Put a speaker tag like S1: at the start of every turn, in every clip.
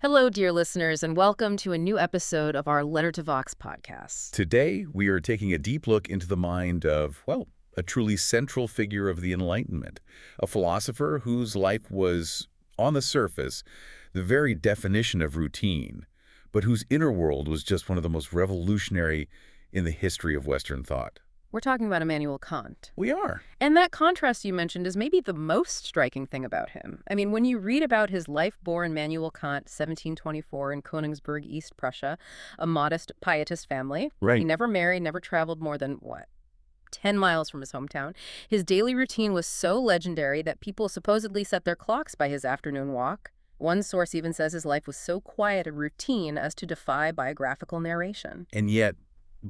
S1: Hello, dear listeners, and welcome to a new episode of our Letter to Vox podcast.
S2: Today, we are taking a deep look into the mind of, well, a truly central figure of the Enlightenment, a philosopher whose life was, on the surface, the very definition of routine, but whose inner world was just one of the most revolutionary in the history of Western thought.
S1: We're talking about Immanuel Kant.
S2: We are.
S1: And that contrast you mentioned is maybe the most striking thing about him. I mean, when you read about his life born Immanuel Kant, 1724 in Königsberg, East Prussia, a modest pietist family.
S2: Right.
S1: He never married, never traveled more than, 10 miles from his hometown. His daily routine was so legendary that people supposedly set their clocks by his afternoon walk. One source even says his life was so quiet a routine as to defy biographical narration.
S2: And yet,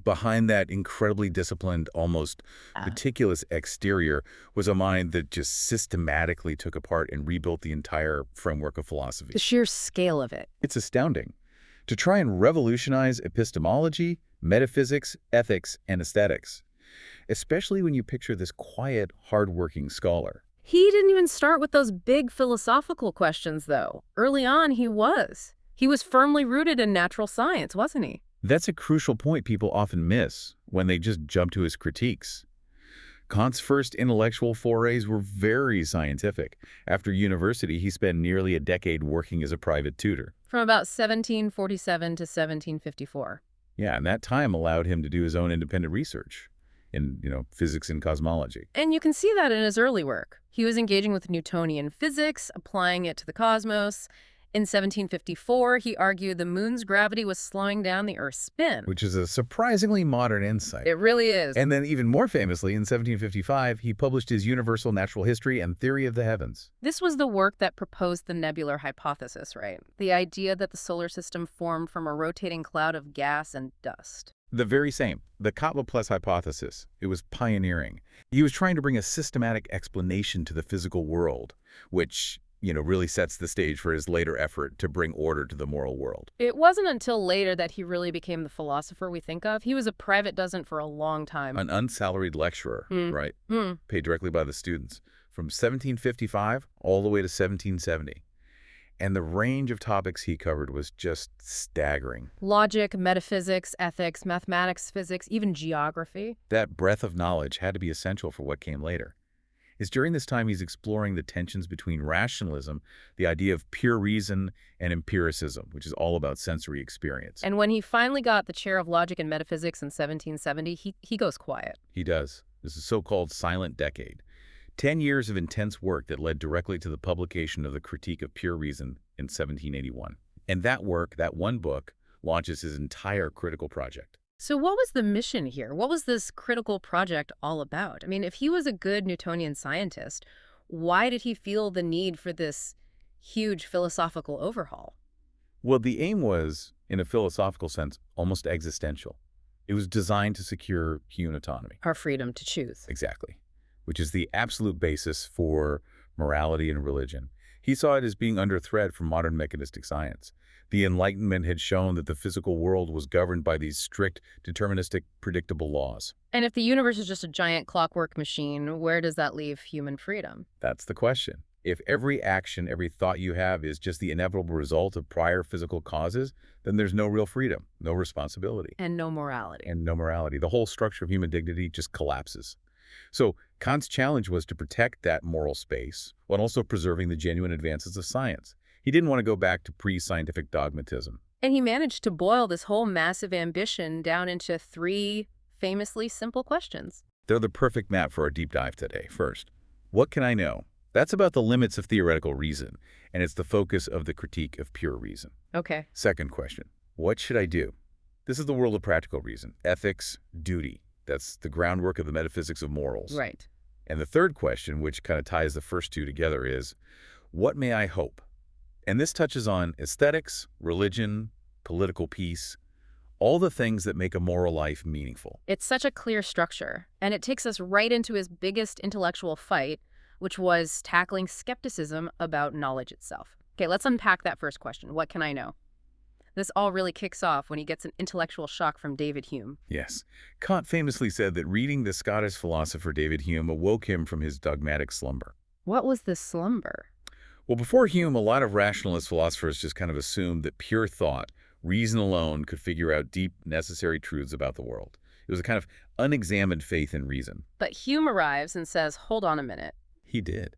S2: behind that incredibly disciplined, almost meticulous exterior was a mind that just systematically took apart and rebuilt the entire framework of philosophy.
S1: The sheer scale of it.
S2: It's astounding. To try and revolutionize epistemology, metaphysics, ethics, and aesthetics, especially when you picture this quiet, hardworking scholar.
S1: He didn't even start with those big philosophical questions, though. Early on, he was. He was firmly rooted in natural science, wasn't he?
S2: That's a crucial point people often miss when they just jump to his critiques. Kant's first intellectual forays were very scientific. After university, he spent nearly a decade working as a private tutor.
S1: From about 1747 to 1754.
S2: Yeah, and that time allowed him to do his own independent research in, physics and cosmology.
S1: And you can see that in his early work. He was engaging with Newtonian physics, applying it to the cosmos. In 1754, he argued the moon's gravity was slowing down the Earth's spin.
S2: Which is a surprisingly modern insight.
S1: It really is.
S2: And then even more famously, in 1755, he published his Universal Natural History and Theory of the Heavens.
S1: This was the work that proposed the nebular hypothesis, right? The idea that the solar system formed from a rotating cloud of gas and dust.
S2: The very same, the Cosmoplex hypothesis. It was pioneering. He was trying to bring a systematic explanation to the physical world, which really sets the stage for his later effort to bring order to the moral world.
S1: It wasn't until later that he really became the philosopher we think of. He was a private dozent for a long time.
S2: An unsalaried lecturer, right? Paid directly by the students, from 1755 all the way to 1770. And the range of topics he covered was just staggering.
S1: Logic, metaphysics, ethics, mathematics, physics, even geography.
S2: That breadth of knowledge had to be essential for what came later. It's during this time he's exploring the tensions between rationalism, the idea of pure reason, and empiricism, which is all about sensory experience.
S1: And when he finally got the chair of logic and metaphysics in 1770, he goes quiet.
S2: He does. This is a so-called silent decade. 10 years of intense work that led directly to the publication of the Critique of Pure Reason in 1781. And that work, that one book, launches his entire critical project.
S1: So what was the mission here? What was this critical project all about? I mean, if he was a good Newtonian scientist, why did he feel the need for this huge philosophical overhaul?
S2: Well, the aim was, in a philosophical sense, almost existential. It was designed to secure human autonomy.
S1: Our freedom to choose.
S2: Exactly. Which is the absolute basis for morality and religion. He saw it as being under threat from modern mechanistic science. The Enlightenment had shown that the physical world was governed by these strict, deterministic, predictable laws.
S1: And if the universe is just a giant clockwork machine, where does that leave human freedom?
S2: That's the question. If every action, every thought you have is just the inevitable result of prior physical causes, then there's no real freedom, no responsibility.
S1: And no morality.
S2: And no morality. The whole structure of human dignity just collapses. So Kant's challenge was to protect that moral space while also preserving the genuine advances of science. He didn't want to go back to pre-scientific dogmatism.
S1: And he managed to boil this whole massive ambition down into 3 famously simple questions.
S2: They're the perfect map for our deep dive today. First, what can I know? That's about the limits of theoretical reason, and it's the focus of the Critique of Pure Reason.
S1: Okay.
S2: Second question, what should I do? This is the world of practical reason, ethics, duty. That's the groundwork of the Metaphysics of Morals.
S1: Right.
S2: And the third question, which kind of ties the first two together, is what may I hope? And this touches on aesthetics, religion, political peace, all the things that make a moral life meaningful.
S1: It's such a clear structure, and it takes us right into his biggest intellectual fight, which was tackling skepticism about knowledge itself. Okay, let's unpack that first question. What can I know? This all really kicks off when he gets an intellectual shock from David Hume.
S2: Yes. Kant famously said that reading the Scottish philosopher David Hume awoke him from his dogmatic slumber.
S1: What was this slumber?
S2: Well, before Hume, a lot of rationalist philosophers just kind of assumed that pure thought, reason alone, could figure out deep, necessary truths about the world. It was a kind of unexamined faith in reason.
S1: But Hume arrives and says, hold on a minute.
S2: He did.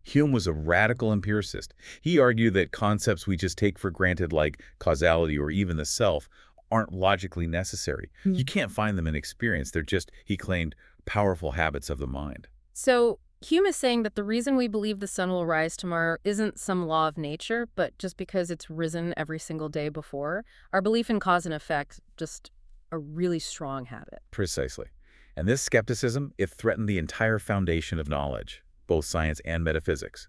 S2: Hume was a radical empiricist. He argued that concepts we just take for granted, like causality or even the self, aren't logically necessary. You can't find them in experience. They're just, he claimed, powerful habits of the mind.
S1: So Hume is saying that the reason we believe the sun will rise tomorrow isn't some law of nature, but just because it's risen every single day before. Our belief in cause and effect, just a really strong habit.
S2: Precisely. And this skepticism, it threatened the entire foundation of knowledge, both science and metaphysics.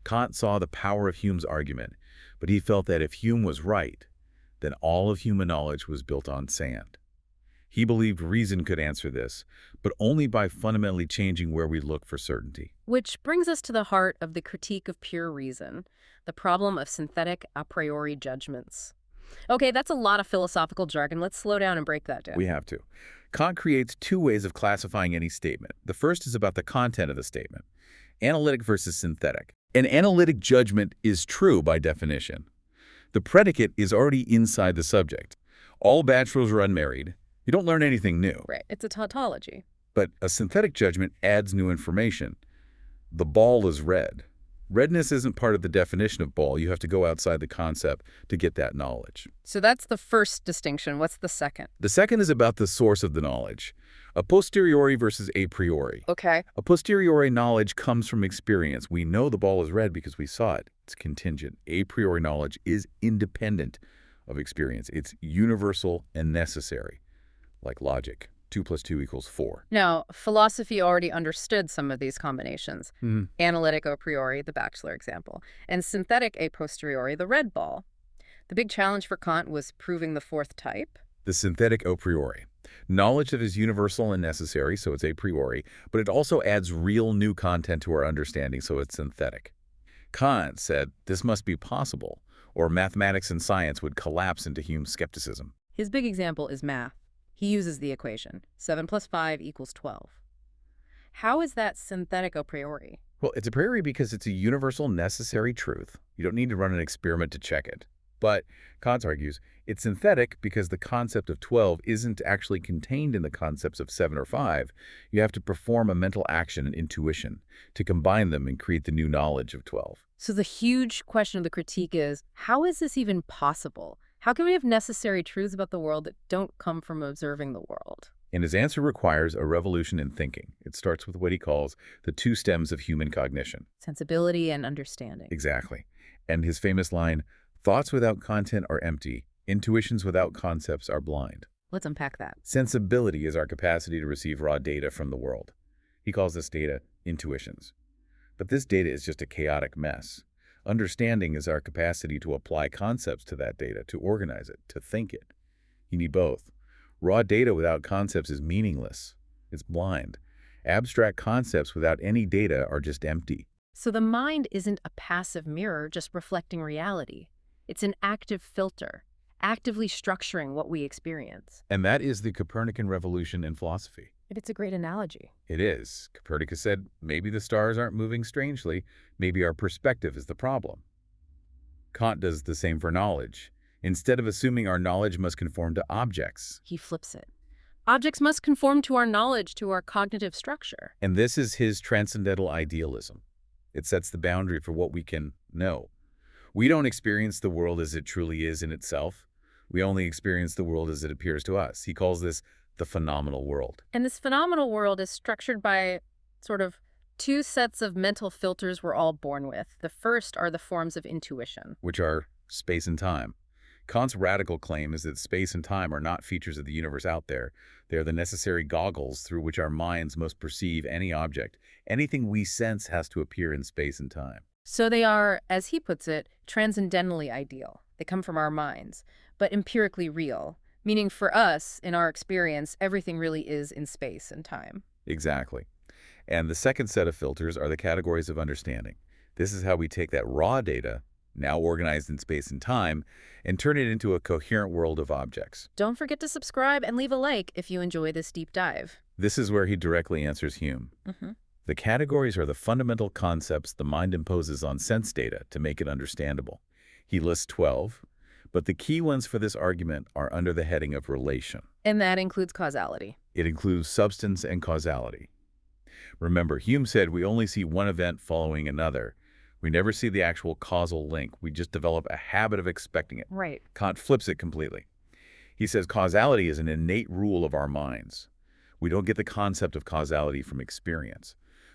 S2: Kant saw the power of Hume's argument, but he felt that if Hume was right, then all of human knowledge was built on sand. He believed reason could answer this, but only by fundamentally changing where we look for certainty.
S1: Which brings us to the heart of the critique of pure reason, the problem of synthetic a priori judgments. Okay, that's a lot of philosophical jargon. Let's slow down and break that down.
S2: We have to. Kant creates two ways of classifying any statement. The first is about the content of the statement, analytic versus synthetic. An analytic judgment is true by definition. The predicate is already inside the subject. All bachelors are unmarried. You don't learn anything new.
S1: Right, it's a tautology.
S2: But a synthetic judgment adds new information. The ball is red. Redness isn't part of the definition of ball. You have to go outside the concept to get that knowledge.
S1: So that's the first distinction. What's the second?
S2: The second is about the source of the knowledge. A posteriori versus a priori.
S1: Okay.
S2: A posteriori knowledge comes from experience. We know the ball is red because we saw it. It's contingent. A priori knowledge is independent of experience. It's universal and necessary, like logic. 2 + 2 = 4.
S1: Now, philosophy already understood some of these combinations. Analytic a priori, the bachelor example, and synthetic a posteriori, the red ball. The big challenge for Kant was proving the fourth type.
S2: The synthetic a priori. Knowledge that is universal and necessary, so it's a priori, but it also adds real new content to our understanding, so it's synthetic. Kant said this must be possible, or mathematics and science would collapse into Hume's skepticism.
S1: His big example is math. He uses the equation, 7 + 5 = 12. How is that synthetic a priori?
S2: Well, it's a priori because it's a universal necessary truth. You don't need to run an experiment to check it. But, Kant argues, it's synthetic because the concept of 12 isn't actually contained in the concepts of 7 or 5. You have to perform a mental action and intuition to combine them and create the new knowledge of 12.
S1: So the huge question of the critique is, how is this even possible? How can we have necessary truths about the world that don't come from observing the world?
S2: And his answer requires a revolution in thinking. It starts with what he calls the two stems of human cognition.
S1: Sensibility and understanding.
S2: Exactly. And his famous line, thoughts without content are empty. Intuitions without concepts are blind.
S1: Let's unpack that.
S2: Sensibility is our capacity to receive raw data from the world. He calls this data intuitions. But this data is just a chaotic mess. Understanding is our capacity to apply concepts to that data, to organize it, to think it. You need both. Raw data without concepts is meaningless. It's blind. Abstract concepts without any data are just empty.
S1: So the mind isn't a passive mirror just reflecting reality. It's an active filter, actively structuring what we experience.
S2: And that is the Copernican revolution in philosophy.
S1: It's a great analogy.
S2: It is. Copernicus said, maybe the stars aren't moving strangely. Maybe our perspective is the problem. Kant does the same for knowledge. Instead of assuming our knowledge must conform to objects.
S1: He flips it. Objects must conform to our knowledge, to our cognitive structure.
S2: And this is his transcendental idealism. It sets the boundary for what we can know. We don't experience the world as it truly is in itself. We only experience the world as it appears to us. He calls this the phenomenal world.
S1: And this phenomenal world is structured by sort of two sets of mental filters we're all born with. The first are the forms of intuition,
S2: which are space and time. Kant's radical claim is that space and time are not features of the universe out there. They are the necessary goggles through which our minds must perceive any object. Anything we sense has to appear in space and time.
S1: So they are, as he puts it, transcendentally ideal. They come from our minds, but empirically real. Meaning for us, in our experience, everything really is in space and time.
S2: Exactly. And the second set of filters are the categories of understanding. This is how we take that raw data, now organized in space and time, and turn it into a coherent world of objects.
S1: Don't forget to subscribe and leave a like if you enjoy this deep dive.
S2: This is where he directly answers Hume. The categories are the fundamental concepts the mind imposes on sense data to make it understandable. He lists 12, but the key ones for this argument are under the heading of relation.
S1: And that includes causality.
S2: It includes substance and causality. Remember, Hume said we only see one event following another. We never see the actual causal link. We just develop a habit of expecting it.
S1: Right.
S2: Kant flips it completely. He says causality is an innate rule of our minds. We don't get the concept of causality from experience.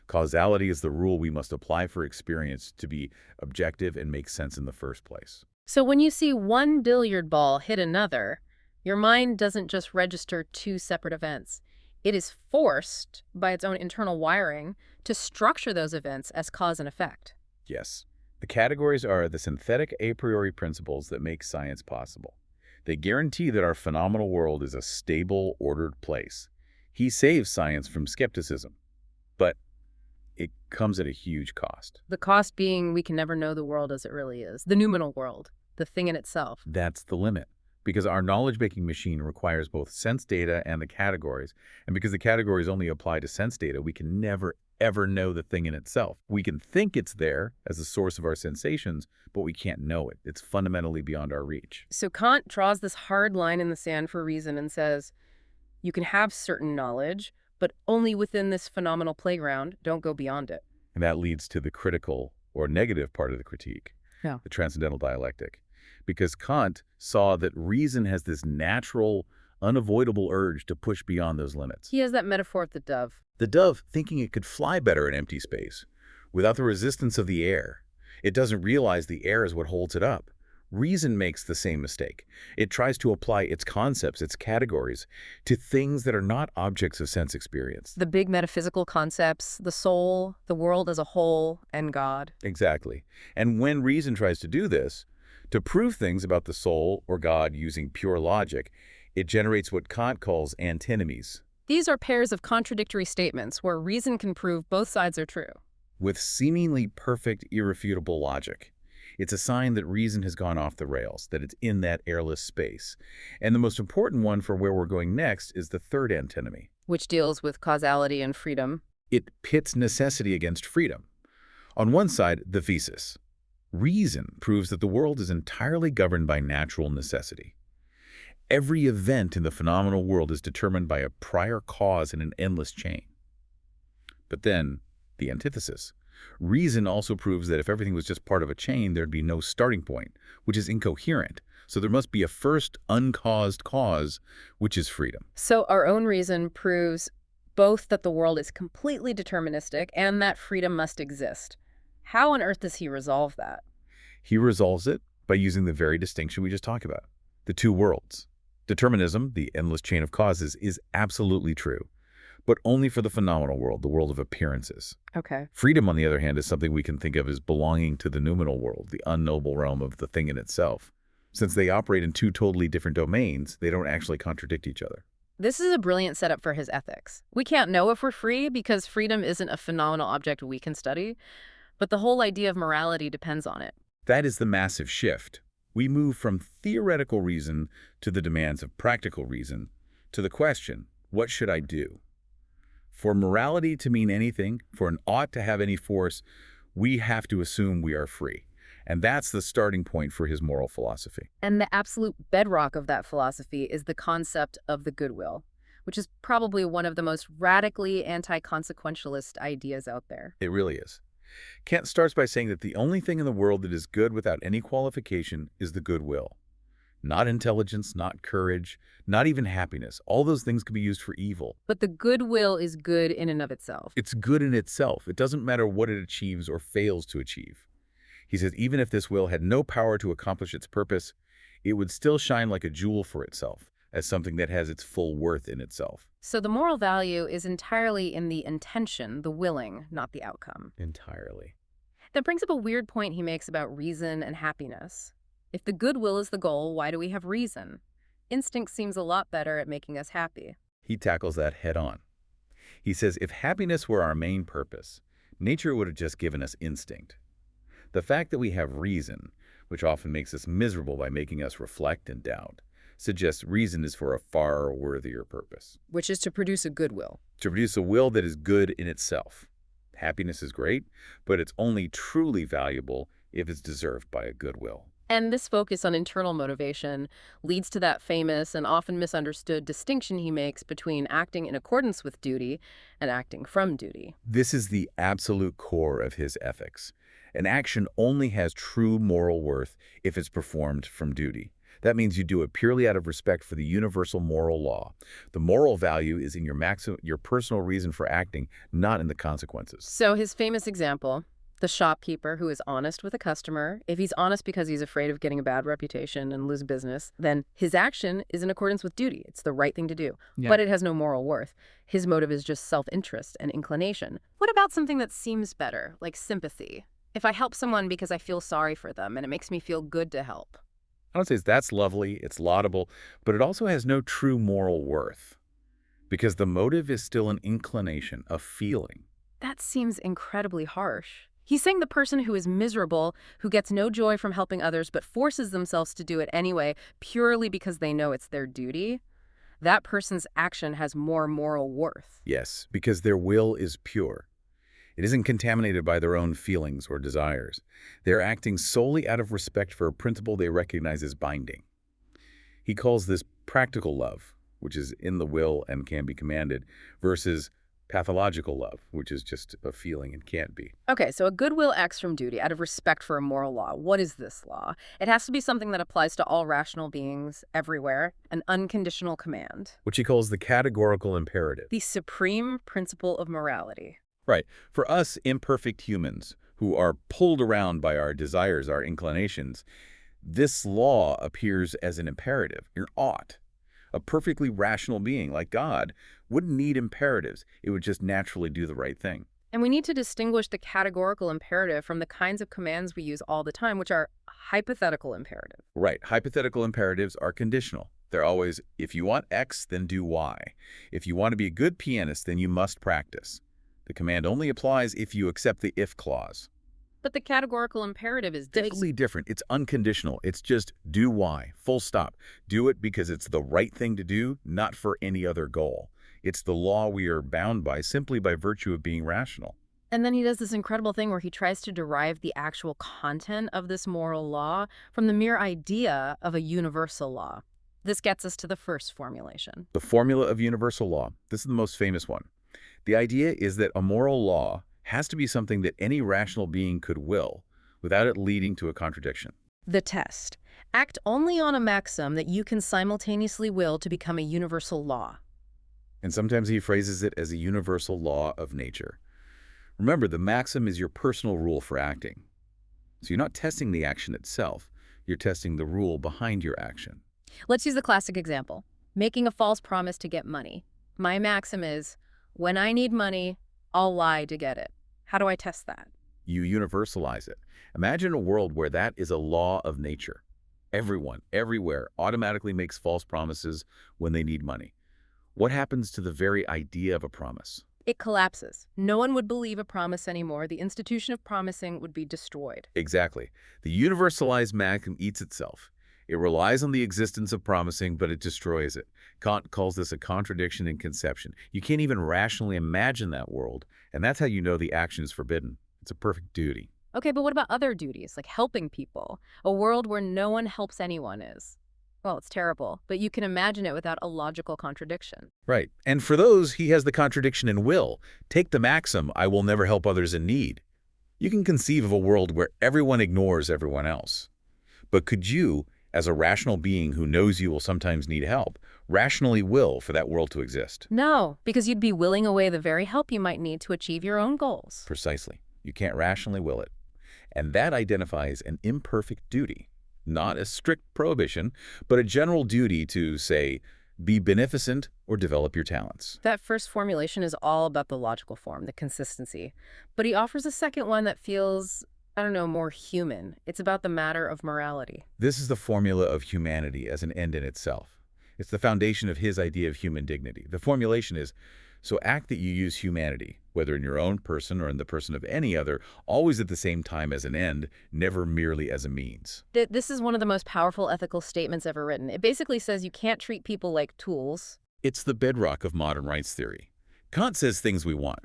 S2: Causality is the rule we must apply for experience to be objective and make sense in the first place.
S1: So when you see one billiard ball hit another, your mind doesn't just register two separate events. It is forced by its own internal wiring to structure those events as cause and effect.
S2: Yes. The categories are the synthetic a priori principles that make science possible. They guarantee that our phenomenal world is a stable, ordered place. He saves science from skepticism. But it comes at a huge cost.
S1: The cost being we can never know the world as it really is, the noumenal world, the thing in itself.
S2: That's the limit. Because our knowledge-making machine requires both sense data and the categories. And because the categories only apply to sense data, we can never, ever know the thing in itself. We can think it's there as the source of our sensations, but we can't know it. It's fundamentally beyond our reach.
S1: So Kant draws this hard line in the sand for reason and says, you can have certain knowledge, but only within this phenomenal playground. Don't go beyond it.
S2: And that leads to the critical or negative part of the critique, the transcendental dialectic. Because Kant saw that reason has this natural, unavoidable urge to push beyond those limits.
S1: He has that metaphor of the dove.
S2: The dove thinking it could fly better in empty space, without the resistance of the air. It doesn't realize the air is what holds it up. Reason makes the same mistake. It tries to apply its concepts, its categories, to things that are not objects of sense experience.
S1: The big metaphysical concepts, the soul, the world as a whole, and God.
S2: Exactly. And when reason tries to do this, to prove things about the soul or God using pure logic, it generates what Kant calls antinomies.
S1: These are pairs of contradictory statements where reason can prove both sides are true.
S2: With seemingly perfect, irrefutable logic. It's a sign that reason has gone off the rails, that it's in that airless space. And the most important one for where we're going next is the third antinomy.
S1: Which deals with causality and freedom.
S2: It pits necessity against freedom. On one side, the thesis. Reason proves that the world is entirely governed by natural necessity. Every event in the phenomenal world is determined by a prior cause in an endless chain. But then, the antithesis. Reason also proves that if everything was just part of a chain, there'd be no starting point, which is incoherent. So there must be a first uncaused cause, which is freedom.
S1: So our own reason proves both that the world is completely deterministic and that freedom must exist. How on earth does he resolve that?
S2: He resolves it by using the very distinction we just talked about, the two worlds. Determinism, the endless chain of causes, is absolutely true, but only for the phenomenal world, the world of appearances.
S1: Okay.
S2: Freedom, on the other hand, is something we can think of as belonging to the noumenal world, the unknowable realm of the thing in itself. Since they operate in two totally different domains, they don't actually contradict each other.
S1: This is a brilliant setup for his ethics. We can't know if we're free because freedom isn't a phenomenal object we can study, but the whole idea of morality depends on it.
S2: That is the massive shift. We move from theoretical reason to the demands of practical reason, to the question, what should I do? For morality to mean anything, for an ought to have any force, we have to assume we are free. And that's the starting point for his moral philosophy.
S1: And the absolute bedrock of that philosophy is the concept of the goodwill, which is probably one of the most radically anti-consequentialist ideas out there.
S2: It really is. Kant starts by saying that the only thing in the world that is good without any qualification is the goodwill. Not intelligence, not courage, not even happiness. All those things can be used for evil.
S1: But the goodwill is good in and of itself.
S2: It's good in itself. It doesn't matter what it achieves or fails to achieve. He says even if this will had no power to accomplish its purpose, it would still shine like a jewel for itself, as something that has its full worth in itself.
S1: So the moral value is entirely in the intention, the willing, not the outcome.
S2: Entirely.
S1: That brings up a weird point he makes about reason and happiness. If the goodwill is the goal, why do we have reason? Instinct seems a lot better at making us happy.
S2: He tackles that head on. He says if happiness were our main purpose, nature would have just given us instinct. The fact that we have reason, which often makes us miserable by making us reflect and doubt, suggests reason is for a far worthier purpose.
S1: Which is to produce a goodwill.
S2: To produce a will that is good in itself. Happiness is great, but it's only truly valuable if it's deserved by a goodwill.
S1: And this focus on internal motivation leads to that famous and often misunderstood distinction he makes between acting in accordance with duty and acting from duty.
S2: This is the absolute core of his ethics. An action only has true moral worth if it's performed from duty. That means you do it purely out of respect for the universal moral law. The moral value is in your personal reason for acting, not in the consequences.
S1: So his famous example, the shopkeeper who is honest with a customer, if he's honest because he's afraid of getting a bad reputation and lose business, then his action is in accordance with duty. It's the right thing to do.
S3: Yeah.
S1: But it has no moral worth. His motive is just self-interest and inclination. What about something that seems better, like sympathy? If I help someone because I feel sorry for them and it makes me feel good to help.
S2: I would say that's lovely, it's laudable, but it also has no true moral worth because the motive is still an inclination, a feeling.
S1: That seems incredibly harsh. He's saying the person who is miserable, who gets no joy from helping others but forces themselves to do it anyway purely because they know it's their duty, that person's action has more moral worth.
S2: Yes, because their will is pure. It isn't contaminated by their own feelings or desires. They're acting solely out of respect for a principle they recognize as binding. He calls this practical love, which is in the will and can be commanded, versus pathological love, which is just a feeling and can't be.
S1: Okay, so a goodwill acts from duty out of respect for a moral law. What is this law? It has to be something that applies to all rational beings everywhere, an unconditional command.
S2: Which he calls the categorical imperative.
S1: The supreme principle of morality.
S2: Right. For us imperfect humans who are pulled around by our desires, our inclinations, this law appears as an imperative, an ought. A perfectly rational being like God wouldn't need imperatives. It would just naturally do the right thing.
S1: And we need to distinguish the categorical imperative from the kinds of commands we use all the time, which are hypothetical imperative.
S2: Right. Hypothetical imperatives are conditional. They're always, if you want X, then do Y. If you want to be a good pianist, then you must practice. The command only applies if you accept the if clause.
S1: But the categorical imperative is
S2: Totally different. It's unconditional. It's just do Y, full stop. Do it because it's the right thing to do, not for any other goal. It's the law we are bound by simply by virtue of being rational.
S1: And then he does this incredible thing where he tries to derive the actual content of this moral law from the mere idea of a universal law. This gets us to the first formulation.
S2: The formula of universal law. This is the most famous one. The idea is that a moral law has to be something that any rational being could will without it leading to a contradiction.
S1: The test. Act only on a maxim that you can simultaneously will to become a universal law.
S2: And sometimes he phrases it as a universal law of nature. Remember, the maxim is your personal rule for acting. So you're not testing the action itself. You're testing the rule behind your action.
S1: Let's use the classic example. Making a false promise to get money. My maxim is, when I need money, I'll lie to get it. How do I test that?
S2: You universalize it. Imagine a world where that is a law of nature. Everyone, everywhere, automatically makes false promises when they need money. What happens to the very idea of a promise?
S1: It collapses. No one would believe a promise anymore. The institution of promising would be destroyed.
S2: Exactly. The universalized maxim eats itself. It relies on the existence of promising, but it destroys it. Kant calls this a contradiction in conception. You can't even rationally imagine that world, and that's how you know the action is forbidden. It's a perfect duty.
S1: Okay, but what about other duties, like helping people? A world where no one helps anyone is. Well, it's terrible, but you can imagine it without a logical contradiction.
S2: Right. And for those, he has the contradiction in will. Take the maxim, I will never help others in need. You can conceive of a world where everyone ignores everyone else. But could you, as a rational being who knows you will sometimes need help, rationally will for that world to exist?
S1: No, because you'd be willing away the very help you might need to achieve your own goals.
S2: Precisely. You can't rationally will it. And that identifies an imperfect duty, not a strict prohibition, but a general duty to, say, be beneficent or develop your talents.
S1: That first formulation is all about the logical form, the consistency. But he offers a second one that feels, I don't know, more human. It's about the matter of morality.
S2: This is the formula of humanity as an end in itself. It's the foundation of his idea of human dignity. The formulation is, so act that you use humanity, whether in your own person or in the person of any other, always at the same time as an end, never merely as a means.
S1: This is one of the most powerful ethical statements ever written. It basically says you can't treat people like tools.
S2: It's the bedrock of modern rights theory. Kant says things we want: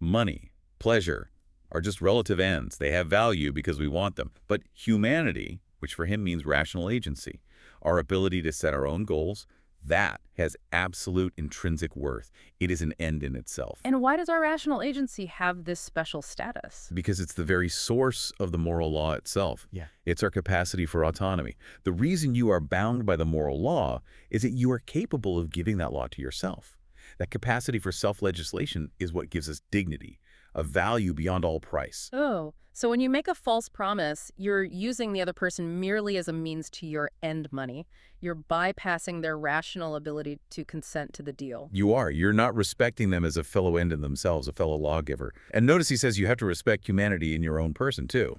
S2: money, pleasure are just relative ends. They have value because we want them. But humanity, which for him means rational agency, our ability to set our own goals, that has absolute intrinsic worth. It is an end in itself.
S1: And why does our rational agency have this special status?
S2: Because it's the very source of the moral law itself.
S3: Yeah.
S2: It's our capacity for autonomy. The reason you are bound by the moral law is that you are capable of giving that law to yourself. That capacity for self-legislation is what gives us dignity, a value beyond all price.
S1: Oh, so when you make a false promise, you're using the other person merely as a means to your end money. You're bypassing their rational ability to consent to the deal.
S2: You are. You're not respecting them as a fellow end in themselves, a fellow lawgiver. And notice he says you have to respect humanity in your own person, too.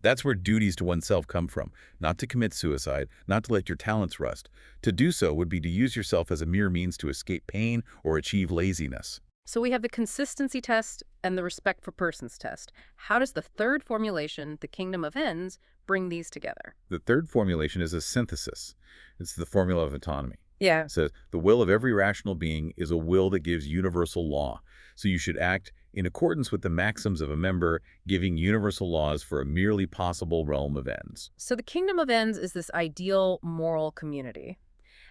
S2: That's where duties to oneself come from. Not to commit suicide, not to let your talents rust. To do so would be to use yourself as a mere means to escape pain or achieve laziness.
S1: So we have the consistency test and the respect for persons test. How does the third formulation, the kingdom of ends, bring these together?
S2: The third formulation is a synthesis. It's the formula of autonomy.
S1: Yeah.
S2: It says, the will of every rational being is a will that gives universal law. So you should act in accordance with the maxims of a member, giving universal laws for a merely possible realm of ends.
S1: So the kingdom of ends is this ideal moral community,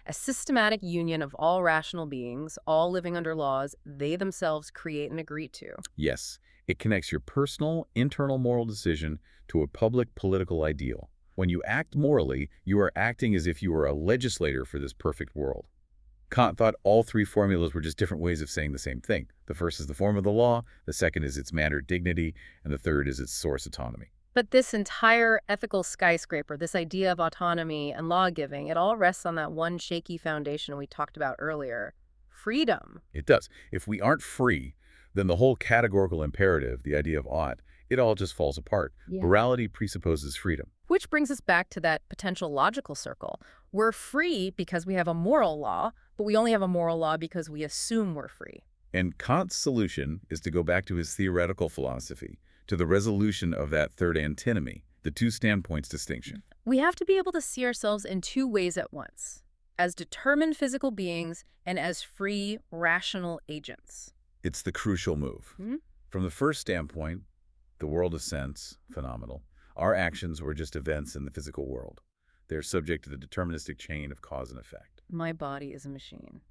S1: a systematic union of all rational beings, all living under laws they themselves create and agree to.
S2: Yes, it connects your personal, internal moral decision to a public political ideal. When you act morally, you are acting as if you were a legislator for this perfect world. Kant thought all three formulas were just different ways of saying the same thing. The first is the form of the law, the second is its matter dignity, and the third is its source autonomy.
S1: But this entire ethical skyscraper, this idea of autonomy and law-giving, it all rests on that one shaky foundation we talked about earlier: freedom.
S2: It does. If we aren't free, then the whole categorical imperative, the idea of ought, it all just falls apart.
S1: Yeah.
S2: Morality presupposes freedom.
S1: Which brings us back to that potential logical circle. We're free because we have a moral law, but we only have a moral law because we assume we're free.
S2: And Kant's solution is to go back to his theoretical philosophy, to the resolution of that third antinomy, the two standpoints distinction.
S1: We have to be able to see ourselves in two ways at once: as determined physical beings and as free, rational agents.
S2: It's the crucial move.
S1: Hmm?
S2: From the first standpoint, the world of sense, phenomenal. Our actions were just events in the physical world. They're subject to the deterministic chain of cause and effect.
S1: My body is a machine.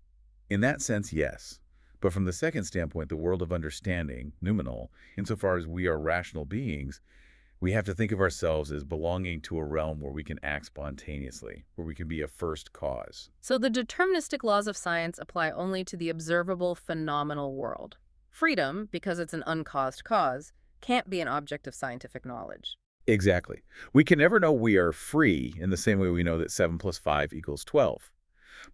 S2: In that sense, yes. But from the second standpoint, the world of understanding, noumenal, insofar as we are rational beings, we have to think of ourselves as belonging to a realm where we can act spontaneously, where we can be a first cause.
S1: So the deterministic laws of science apply only to the observable, phenomenal world. Freedom, because it's an uncaused cause, can't be an object of scientific knowledge.
S2: Exactly. We can never know we are free in the same way we know that 7 + 5 = 12.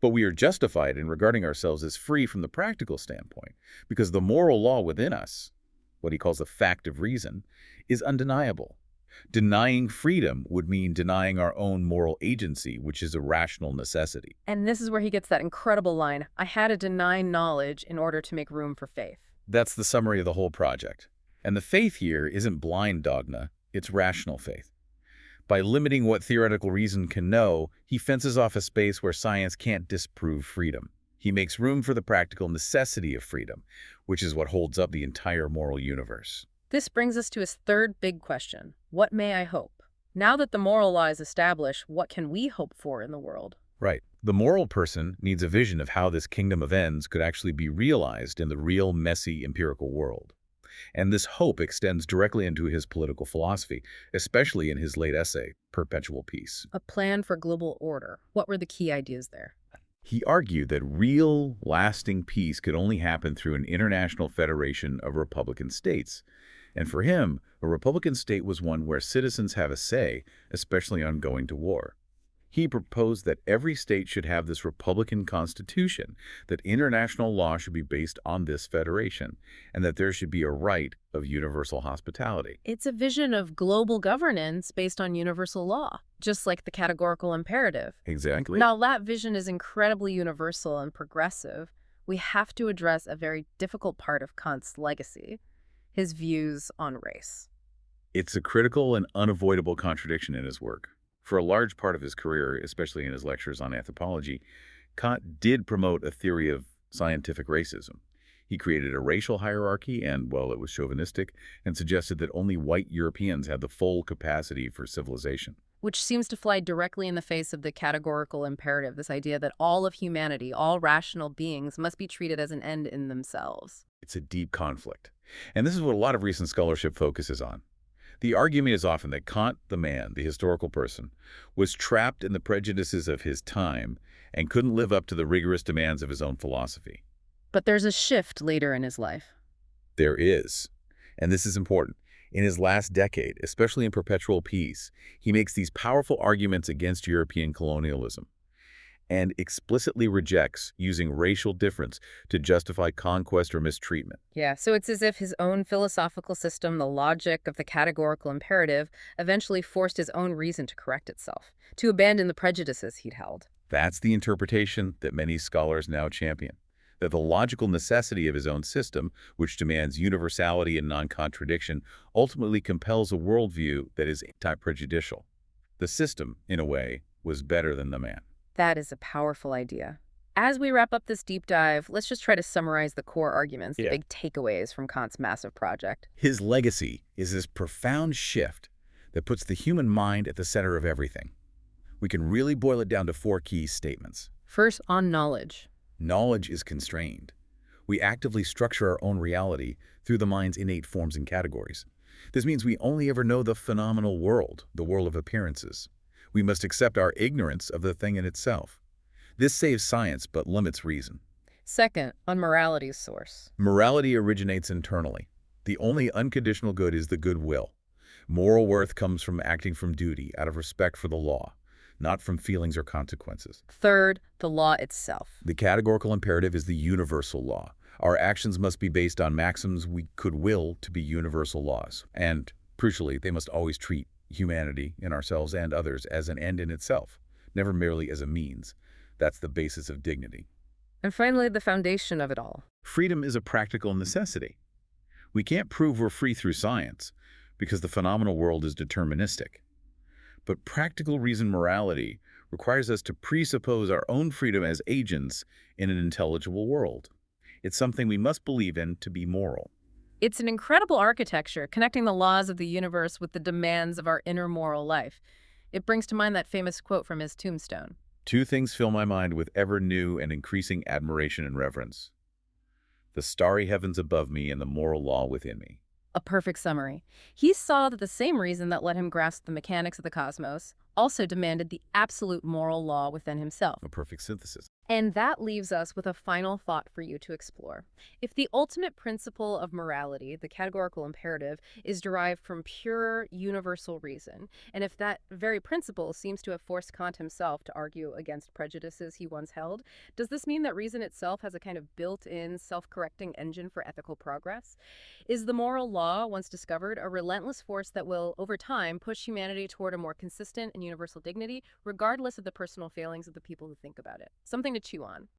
S2: But we are justified in regarding ourselves as free from the practical standpoint, because the moral law within us, what he calls the fact of reason, is undeniable. Denying freedom would mean denying our own moral agency, which is a rational necessity.
S1: And this is where he gets that incredible line: I had to deny knowledge in order to make room for faith.
S2: That's the summary of the whole project. And the faith here isn't blind dogma, it's rational faith. By limiting what theoretical reason can know, he fences off a space where science can't disprove freedom. He makes room for the practical necessity of freedom, which is what holds up the entire moral universe.
S1: This brings us to his third big question: what may I hope? Now that the moral law is established, what can we hope for in the world?
S2: Right. The moral person needs a vision of how this kingdom of ends could actually be realized in the real, messy, empirical world. And this hope extends directly into his political philosophy, especially in his late essay, Perpetual Peace.
S1: A plan for global order. What were the key ideas there?
S2: He argued that real, lasting peace could only happen through an international federation of republican states. And for him, a republican state was one where citizens have a say, especially on going to war. He proposed that every state should have this republican constitution, that international law should be based on this federation, and that there should be a right of universal hospitality.
S1: It's a vision of global governance based on universal law, just like the categorical imperative.
S2: Exactly.
S1: Now, that vision is incredibly universal and progressive. We have to address a very difficult part of Kant's legacy: his views on race.
S2: It's a critical and unavoidable contradiction in his work. For a large part of his career, especially in his lectures on anthropology, Kant did promote a theory of scientific racism. He created a racial hierarchy and, well, it was chauvinistic, and suggested that only white Europeans had the full capacity for civilization.
S1: Which seems to fly directly in the face of the categorical imperative, this idea that all of humanity, all rational beings, must be treated as an end in themselves.
S2: It's a deep conflict. And this is what a lot of recent scholarship focuses on. The argument is often that Kant, the man, the historical person, was trapped in the prejudices of his time and couldn't live up to the rigorous demands of his own philosophy.
S1: But there's a shift later in his life.
S2: There is. And this is important. In his last decade, especially in Perpetual Peace, he makes these powerful arguments against European colonialism and explicitly rejects using racial difference to justify conquest or mistreatment.
S1: Yeah, so it's as if his own philosophical system, the logic of the categorical imperative, eventually forced his own reason to correct itself, to abandon the prejudices he'd held.
S2: That's the interpretation that many scholars now champion, that the logical necessity of his own system, which demands universality and non-contradiction, ultimately compels a worldview that is anti-prejudicial. The system, in a way, was better than the man.
S1: That is a powerful idea. As we wrap up this deep dive, let's just try to summarize the core arguments, the big takeaways from Kant's massive project.
S2: His legacy is this profound shift that puts the human mind at the center of everything. We can really boil it down to 4 key statements.
S1: First, on knowledge.
S2: Knowledge is constrained. We actively structure our own reality through the mind's innate forms and categories. This means we only ever know the phenomenal world, the world of appearances. We must accept our ignorance of the thing in itself. This saves science but limits reason.
S1: Second, on morality's source.
S2: Morality originates internally. The only unconditional good is the good will. Moral worth comes from acting from duty, out of respect for the law, not from feelings or consequences.
S1: Third, the law itself.
S2: The categorical imperative is the universal law. Our actions must be based on maxims we could will to be universal laws. And, crucially, they must always treat humanity in ourselves and others as an end in itself, never merely as a means. That's the basis of dignity.
S1: And finally, the foundation of it all.
S2: Freedom is a practical necessity. We can't prove we're free through science because the phenomenal world is deterministic. But practical reason morality requires us to presuppose our own freedom as agents in an intelligible world. It's something we must believe in to be moral.
S1: It's an incredible architecture, connecting the laws of the universe with the demands of our inner moral life. It brings to mind that famous quote from his tombstone.
S2: 2 things fill my mind with ever new and increasing admiration and reverence: the starry heavens above me and the moral law within me.
S1: A perfect summary. He saw that the same reason that let him grasp the mechanics of the cosmos also demanded the absolute moral law within himself.
S2: A perfect synthesis.
S1: And that leaves us with a final thought for you to explore. If the ultimate principle of morality, the categorical imperative, is derived from pure universal reason, and if that very principle seems to have forced Kant himself to argue against prejudices he once held, does this mean that reason itself has a kind of built-in, self-correcting engine for ethical progress? Is the moral law, once discovered, a relentless force that will, over time, push humanity toward a more consistent and universal dignity, regardless of the personal failings of the people who think about it? Something to chew on.